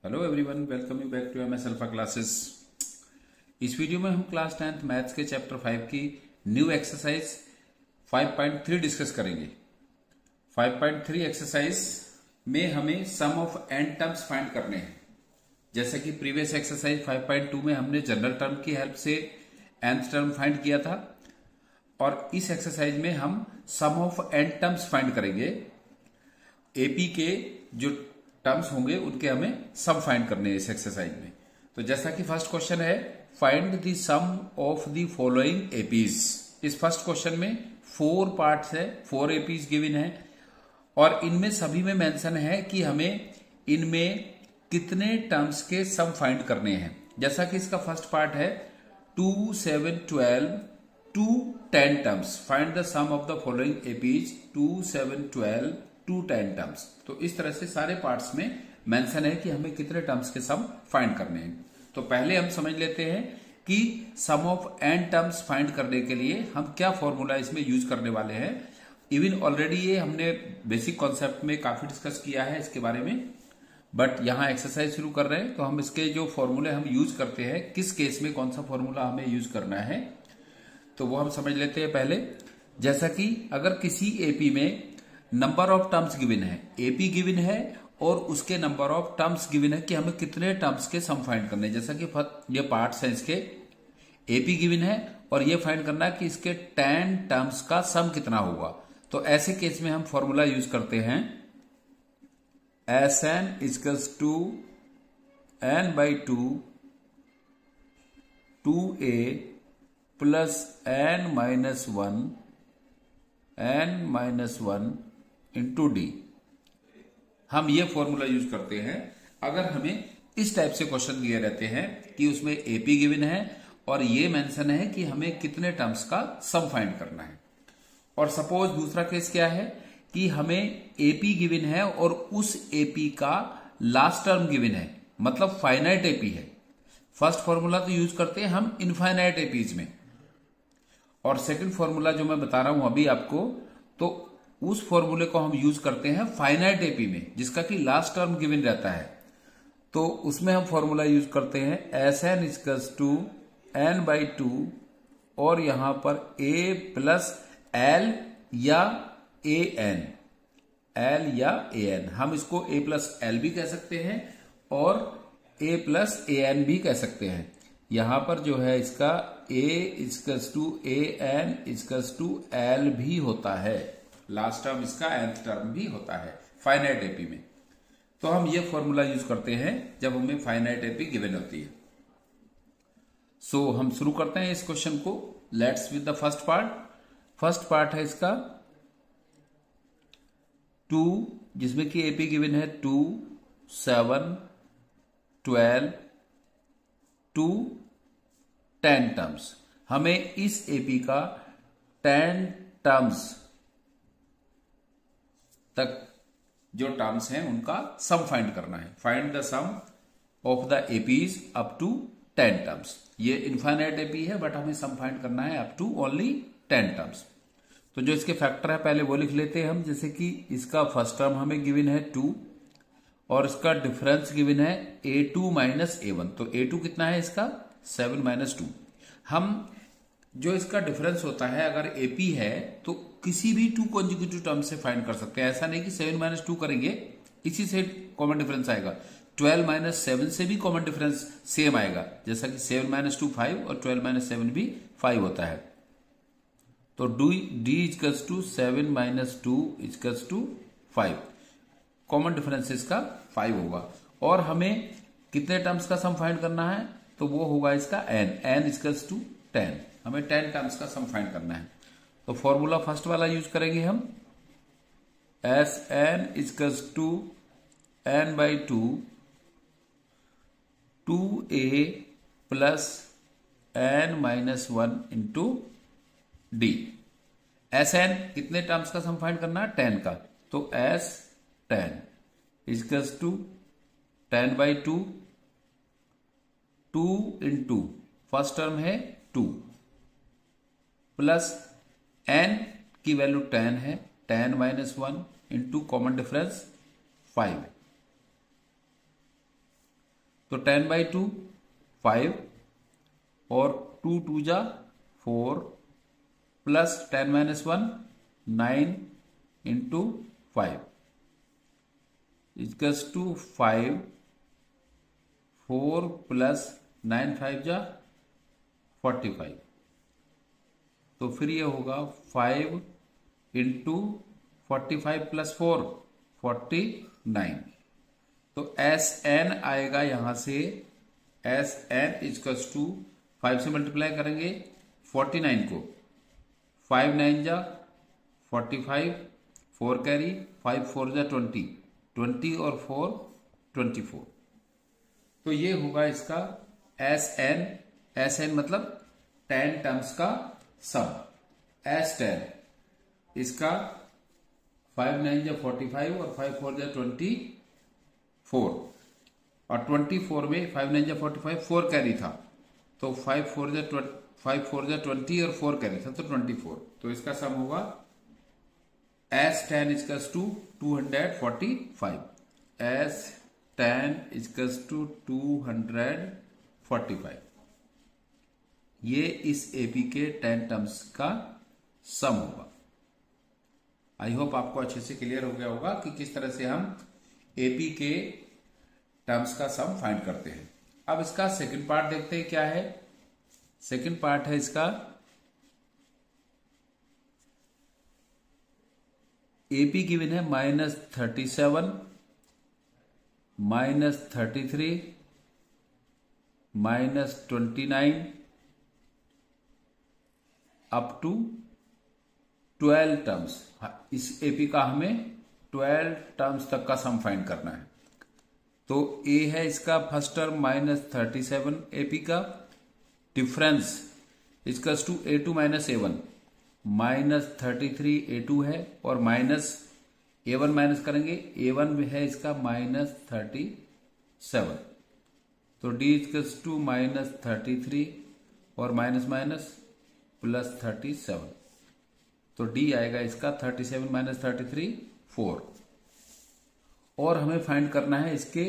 Hello everyone, welcome you back to MS alpha classes. इस video में हम class 10th maths के chapter 5 की न्यू एक्सरसाइज 5.3 डिस्कस करेंगे। 5.3 एक्सरसाइज में हमें सम ऑफ n टर्म्स फाइंड करने हैं। जैसे कि प्रीवियस एक्सरसाइज 5.2 में हमने जनरल टर्म की हेल्प से nth टर्म फाइंड किया था, और इस एक्सरसाइज में हम सम ऑफ n टर्म्स फाइंड करेंगे। एपी के जो टर्म्स होंगे उनके हमें सम फाइंड करने हैं इस एक्सरसाइज में। तो जैसा कि फर्स्ट क्वेश्चन है, find the sum of the following APs. इस फर्स्ट क्वेश्चन में 4 पार्ट्स है, 4 एपीज गिवन है, और इनमें सभी में मेंशन है कि हमें इनमें कितने टर्म्स के सम फाइंड करने हैं। जैसा कि इसका फर्स्ट पार्ट है 2, 7, 12 to 10 terms. Find the sum of the following APs 2, 7, 12 to 10 terms. तो इस तरह से सारे पार्ट्स में मेंशन है कि हमें कितने टर्म्स के सम फाइंड करने हैं। तो पहले हम समझ लेते हैं कि सम ऑफ n टर्म्स फाइंड करने के लिए हम क्या फॉर्मूला इसमें यूज करने वाले हैं। इवन ऑलरेडी ये हमने बेसिक कॉन्सेप्ट में काफी डिस्कस किया है इसके बारे में, बट यहां एक्सरसाइज शुरू कर रहे हैं तो हम इसके जो फॉर्मूले हम यूज करते हैं, किस केस में कौन सा फॉर्मूला हमें यूज करना है, तो वो हम समझ लेते हैं पहले। जैसा कि अगर किसी एपी में नंबर ऑफ टर्म्स गिवन है, एपी गिवन है और उसके नंबर ऑफ टर्म्स गिवन है कि हमें कितने टर्म्स के सम फाइंड करने हैं। जैसा कि ये पार्ट्स हैं इसके, एपी गिवन है और ये फाइंड करना है कि इसके 10 टर्म्स का सम कितना होगा। तो ऐसे केस में हम फॉर्मूला यूज करते हैं Sn equals to n/2 2a plus n-1 into d. हम ये फॉर्मूला यूज करते हैं अगर हमें इस टाइप से क्वेश्चन दिए रहते हैं कि उसमें एपी गिवन है और ये मेंशन है कि हमें कितने टर्म्स का सम फाइंड करना है। और सपोज दूसरा केस क्या है कि हमें एपी गिवन है और उस एपी का लास्ट टर्म गिवन है, मतलब फाइनाइट एपी है। फर्स्ट फॉर्मूला तो यूज करते हैं हम इनफाइनाइट एपीज में, और सेकंड फॉर्मूला जो मैं बता रहा हूं अभी आपको, तो उस फॉर्मूले को हम यूज करते हैं फाइनाइट एपी में जिसका कि लास्ट टर्म गिवन रहता है। तो उसमें हम फॉर्मूला यूज करते हैं Sn इक्वल्स टू n/2 और यहां पर a प्लस l या an। हम इसको a प्लस एल भी कह सकते हैं और a प्लस an भी कह सकते हैं। यहां पर जो है इसका a equals to an equals to l भी होता है, लास्ट टर्म इसका nth टर्म भी होता है फाइनाइट एपी में। तो हम ये फॉर्मूला यूज करते हैं जब हमें फाइनाइट एपी गिवन होती है। सो हम शुरू करते हैं इस क्वेश्चन को। Let's with the first part. First part है इसका 2, जिसमें कि एपी गिवन है 2, 7, 12 टू 10 टर्म्स। हमें इस एपी का 10 टर्म्स तक जो टर्म्स हैं उनका सम फाइंड करना है। Find the sum of the APs up to 10 terms. ये इनफाइनाइट एपी है बट हमें सम फाइंड करना है अप टू ओनली 10 टर्म्स। तो जो इसके फैक्टर है पहले वो लिख लेते हैं हम। जैसे कि इसका फर्स्ट टर्म हमें गिवन है 2 और इसका डिफरेंस गिवन है a2 माइनस a1। तो a2 कितना है इसका 7 माइनस 2। हम जो इसका डिफरेंस होता है अगर एपी है तो किसी भी 2 कॉन्जिक्यूटिव टर्म से फाइंड कर सकते हैं। ऐसा नहीं कि 7 माइनस 2 करेंगे इसी से कॉमन डिफरेंस आएगा, 12 माइनस 7 से भी कॉमन डिफरेंस सेम आएगा। जैसा कि 7 माइनस 2 5 और 12 माइनस 7 भी 5 होता है। तो d equals to 7 minus 2 equals to 5, common difference इसका 5 होगा। और हमें कितने टर्म्स का सम फाइंड करना है, तो वो होगा इसका n इक्वल्स टू 10। हमें 10 टर्म्स का सम फाइंड करना है। तो फॉर्मूला फर्स्ट वाला यूज करेंगे हम, Sn equals to n/2 2a plus n-1 into d. Sn कितने टर्म्स का सम फाइंड करना है 10 का, तो S10 equals to 10/2 2 into first term है 2 प्लस n की वैल्यू 10 है, 10 माइनस 1 इंटू कॉमन डिफरेंस 5 तो 10/2 5 और 2 2 जा 4 plus 10 - 1 9 into 5 equals to 5 4 plus 9 5 जा 45। तो फिर ये होगा 5 इंटू 45 प्लस 4 49। तो एस एन आएगा यहां से, एस एन इक्वल्स टू 5 से मल्टीप्लाई करेंगे 49 को, 5 9 जा 45 4 कैरी 5 4 जा 20 20 और 4 24। तो ये होगा इसका एस एन मतलब 10 टर्म्स का सम। एस 10 इसका 5 9 जा 45 और 5 4 जा 24 और 24 में 5 9 जा 45 4 कैरी था, तो 5 4 जा 20 और 4 कैरी था तो 24। तो इसका सम होगा S 10 equals to 245। S 10 equals to 245। ये इस एपी के 10 टर्म्स का सम होगा। आई होप आपको अच्छे से क्लियर हो गया होगा कि किस तरह से हम एपी के टर्म्स का सम फाइंड करते हैं। अब इसका सेकंड पार्ट देखते हैं क्या है। सेकंड पार्ट है इसका एपी गिवन है -37 -33 -29 अप टू 12 टर्म्स। इस एपी का हमें 12 टर्म्स तक का सम फाइंड करना है। तो ए है इसका फर्स्ट टर्म -37 एपी का, difference equals to A2 - A1 -33 A2 है और माइनस A1 माइनस करेंगे, A1 है इसका -37। तो D इक्वल्स टू -33 और माइनस माइनस +37। तो D आएगा इसका 37 - 33 4। और हमें फाइंड करना है इसके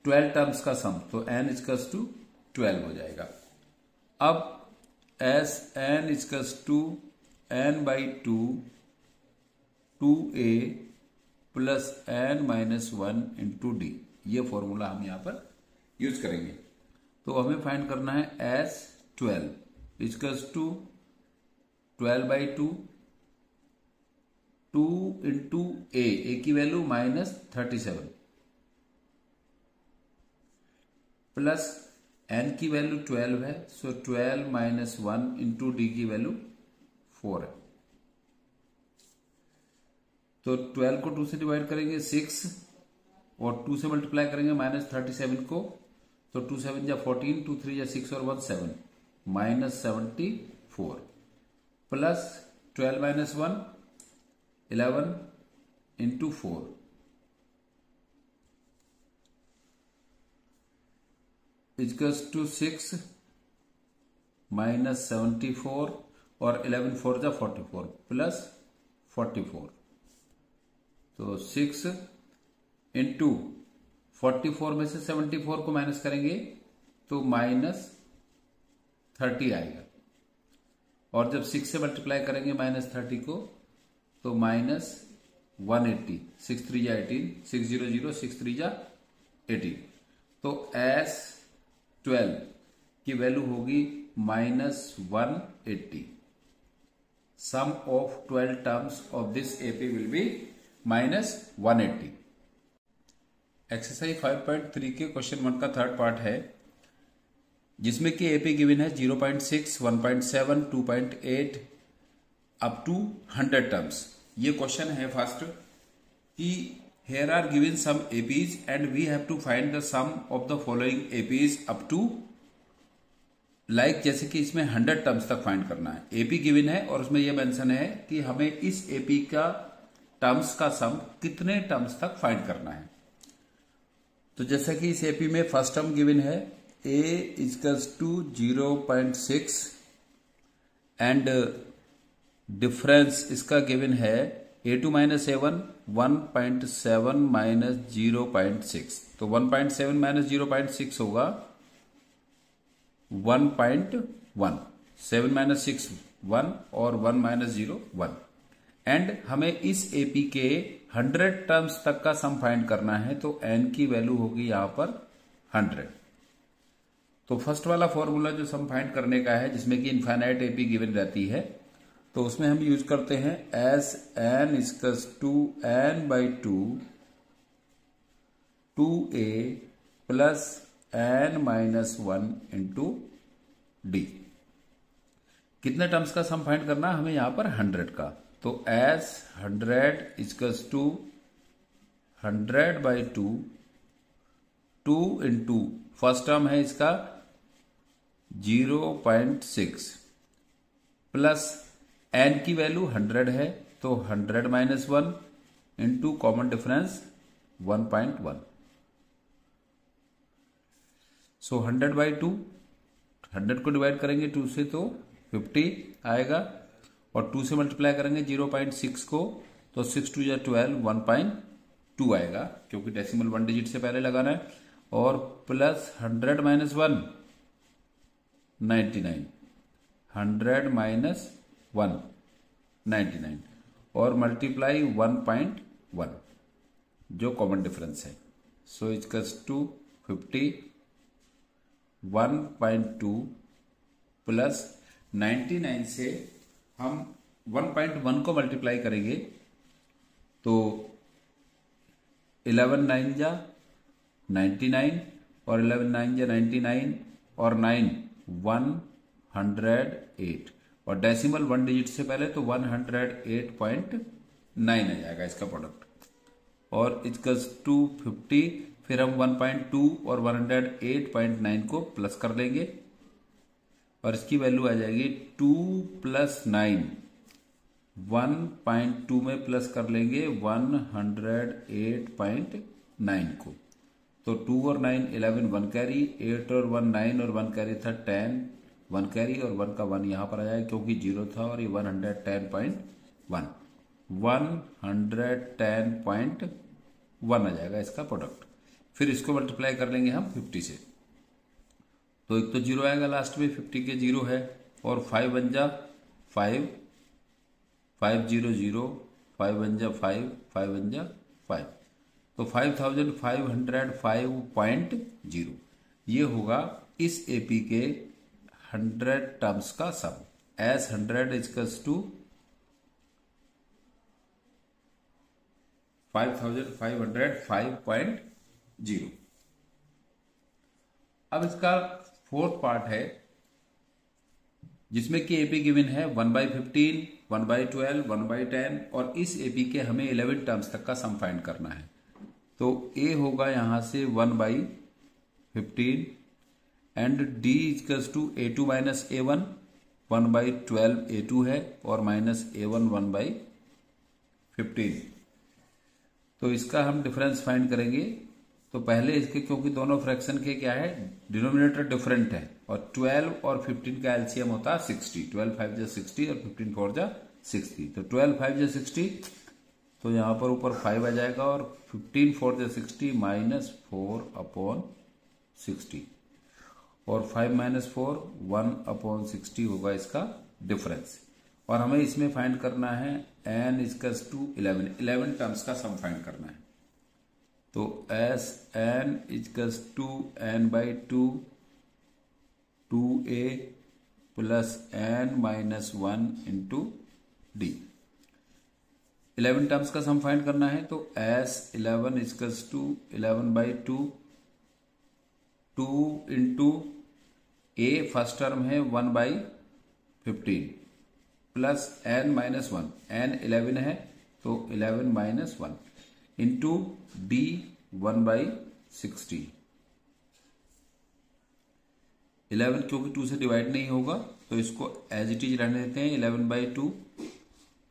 12 टर्म्स का सम, तो n इक्वल्स टू 12 हो जाएगा। अब S n equals to n/2 2a plus n-1 into d, ये फॉर्मूला हम यहां पर यूज करेंगे। तो हमें फाइंड करना है एस 12 इक्वल्स टू 12/2 2 इंटू ए की वैल्यू -37 प्लस n की वैल्यू 12 है, सो 12 - 1 इंटू डी की वैल्यू 4 है। तो 12 को 2 से डिवाइड करेंगे 6 और 2 से मल्टीप्लाई करेंगे -37 को, तो 2 7 जा 14 2 3 जा 6 और 1 7 -74 प्लस 12 - 1 11 इंटू 4 इक्वल्स टू 6 -74 और 11 4 जा 44 प्लस 44। तो 6 इंटू 44 में से 74 को माइनस करेंगे तो -30 आएगा, और जब 6 से मल्टीप्लाई करेंगे -30 को तो -180 6 3 जा 18 6 0 0 6 3 जा 18। तो एस 12 की वैल्यू होगी -180। Sum of 12 terms of this AP will be -180। Exercise 5.3 के क्वेश्चन 1 का थर्ड पार्ट है, जिसमें कि एपी गिवन है 0.6 1.7 2.8 अप टू 100 टर्म्स। ये क्वेश्चन है फर्स्ट कि here are given some APs and we have to find the sum of the following APs up to, जैसे कि इसमें 100 टर्म्स तक फाइंड करना है। एपी गिवन है और उसमें यह मेंशन है कि हमें इस एपी का टर्म्स का सम कितने टर्म्स तक फाइंड करना है। तो जैसा कि इस एपी में फर्स्ट टर्म गिवन है a इक्वल्स टू 0.6 एंड डिफरेंस इसका गिवन है A2 माइनस A1 1.7 माइनस 0.6, तो 1.7 माइनस 0.6 होगा 1.1, 7 माइनस 6 1 और 1 माइनस 0 1। एंड हमें इस एपी के 100 टर्म्स तक का सम फाइंड करना है, तो एन की वैल्यू होगी यहां पर 100। तो फर्स्ट वाला फॉर्मूला जो सम फाइंड करने का है, जिसमें कि इनफाइनाइट एपी गिवन रहती है, तो उसमें हम यूज करते हैं S n equals to n by two a plus n minus 1 into d. कितने टर्म्स का सम फाइंड करना है हमें यहां पर 100 का, तो S 100 equals to 100 by 2 into first term है इसका 0.6 प्लस एन की वैल्यू 100 है, तो 100 minus 1 into common difference 1.1। So 100 by 2, 100 को डिवाइड करेंगे 2 से तो 50 आएगा, और 2 से मल्टीप्लाई करेंगे 0.6 को, तो 6 2 या 12 1.2 आएगा, क्योंकि डेसिमल 1 डिजिट से पहले लगाना है। और प्लस 100 माइनस 1 99, 100 माइनस 1 99 और मल्टीप्लाई 1.1 जो कॉमन डिफरेंस है। सो इक्वल्स टू 50 1.2 प्लस 99 से हम 1.1 को मल्टीप्लाई करेंगे, तो 11 9 जा 99 और 11 9 जा 99 और 9 108, और डेसिमल 1 डिजिट से पहले तो 108.9 आ जाएगा इसका प्रोडक्ट। और इक्वल्स टू 50, फिर हम 1.2 और 108.9 को प्लस कर लेंगे, और इसकी वैल्यू आ जाएगी 2 प्लस 9, 1.2 में प्लस कर लेंगे 108.9 को, तो 2 और 9 11 1 कैरी, 8 और 1 9 और 1 कैरी था 10 1 कैरी, और 1 का 1 यहां पर आ जाएगा क्योंकि 0 था, और ये 110.1 110.1 आ जाएगा इसका प्रोडक्ट। फिर इसको मल्टीप्लाई कर लेंगे हम 50 से, तो एक तो 0 आएगा लास्ट में, 50 के 0 है, और 5 बन जा 5 5 0 0, 5 बन जा 5 5 बन जा 5, तो 5505.0 ये होगा इस एपी के 100 टर्म्स का सम। S 100 equals to 5505.0। अब इसका फोर्थ पार्ट है, जिसमें कि एपी गिवन है 1/15, 1/12, 1/10, और इस एपी के हमें 11 टर्म्स तक का सम फाइंड करना है। तो ए होगा यहां से 1/15 and d equals to A2 minus A1 1/12 A2 है, और माइनस A1 1/15। तो इसका हम डिफरेंस फाइंड करेंगे। तो पहले इसके, क्योंकि दोनों फ्रैक्शन के क्या है, डिनोमिनेटर डिफरेंट है, और 12 और 15 का एलसीएम होता है 60, 12 5 जा 60 और 15 4 जा 60, तो 12 5 जा 60, तो यहां पर ऊपर 5 आ जाएगा, और 15 4 जा 60 माइनस 4/60, और 5 माइनस 4 1/60 होगा इसका डिफरेंस। और हमें इसमें फाइंड करना है n इक्वल्स टू 11 टर्म्स का सम फाइंड करना है। तो S n equals to n by 2a plus n minus 1 into d. 11 terms का सम फाइंड करना है, तो S 11 equals to 11 by 2 into a first term है 1/15 प्लस n माइनस 1, n 11 है तो 11 माइनस 1 इंटू डी 1/60। 11 क्योंकि 2 से डिवाइड नहीं होगा तो इसको एज इट इज रहने देते हैं 11/2,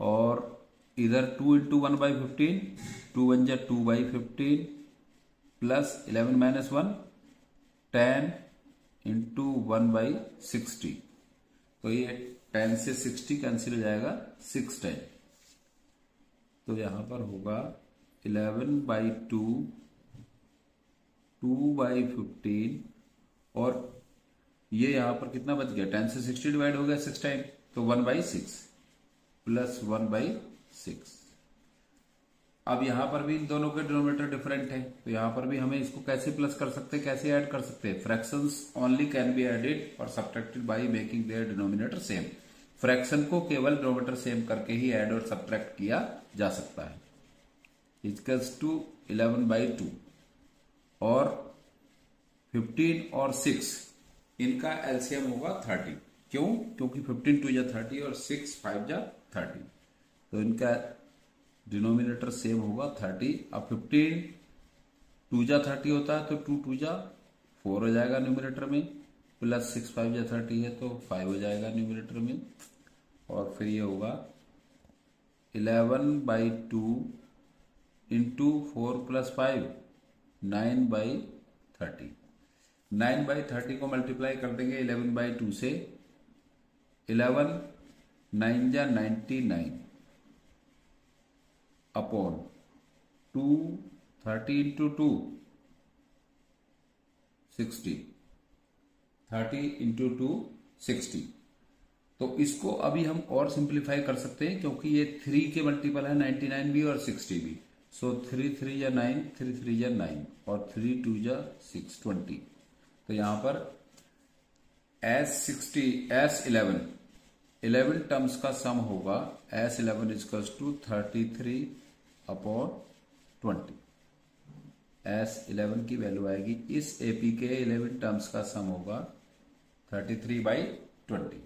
और इधर 2 इंटू 1/15, 2 1 जा 2/15 प्लस 11 माइनस 1 10 इंटू 1/60, तो ये 10 से 60 कैंसिल हो जाएगा 6 10, तो यहां पर होगा 11/2, 2/15, और ये यहां पर कितना बच गया, 10 से 60 डिवाइड हो गया 6 टाइम, तो 1/6 प्लस 1/6। अब यहां पर भी इन दोनों के डिनोमिनेटर डिफरेंट है, तो यहां पर भी हमें इसको कैसे प्लस कर सकते हैं, कैसे ऐड कर सकते हैं। Fractions only can be added और subtracted by making their denominator same. Fraction को केवल डिनोमिनेटर सेम करके ही ऐड और सब्ट्रैक्ट किया जा सकता है। इक्वल्स टू 11/2 और 15 और 6 इनका एलसीएम होगा 30। क्यों? क्योंकि 15 2 जा 30 और 6 5 जा 30, तो इनका डिनोमिनेटर सेम होगा 30। अब 15 2 जा 30 होता है तो 2 2 जा 4 हो जाएगा न्यूमिनेटर में, प्लस 6 5 जा 30 है तो 5 हो जाएगा न्यूमिनेटर में, और फिर ये होगा 11/2 इंटू 4 + 5 9/30। 9/30 को मल्टीप्लाई कर देंगे 11/2 से, 11 9 जा 99 अपॉन 2 30 इंटू 2 60, 30 इंटू 2 60। तो इसको अभी हम और सिंप्लीफाई कर सकते हैं, क्योंकि ये 3 के मल्टीपल है 99 भी और 60 भी। सो 3 3 जा 9, 3 3 जा 9 और 3 2 जा 6 20। तो यहां पर S11 टर्म्स का सम होगा S11 equals to 33 upon 20। S11 की वैल्यू आएगी, इस एपी के 11 टर्म्स का सम होगा 33/20।